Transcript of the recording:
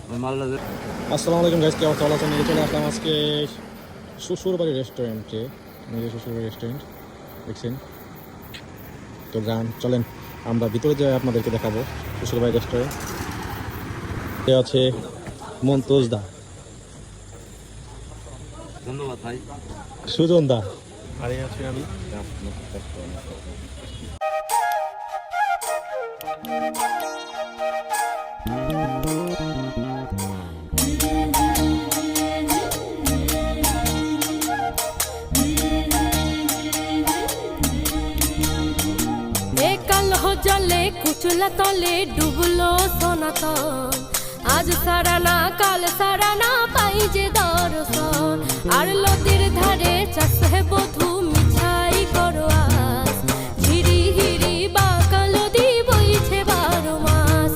আসসালামু আলাইকুম গাইস, কি অবস্থা? ভালো আছেন? চলে আসলাম আজকে শ্বশুরবাড়ি রেস্টুরেন্টে। নিজের শ্বশুরবাড়ি রেস্টুরেন্ট দেখছেন তো। গান চলেন আমরা ভিতরে যাই, আপনাদেরকে দেখাবো শ্বশুরবাড়ি রেস্টুরেন্ট। এ আছে মন্তোজ দা, ধন্যবাদ ভাই। সুজন দা, আর এই আছি আমি। জলে কুচলা তলে ডুবলো সনাতন, আজ সারানা কাল সারানা পাই যে দর্শন। আর নদীর ধারে চাষে বধু মিছাই করো আস, ঝিরি হিরি বাঁকা নদী বইছে 12 মাস।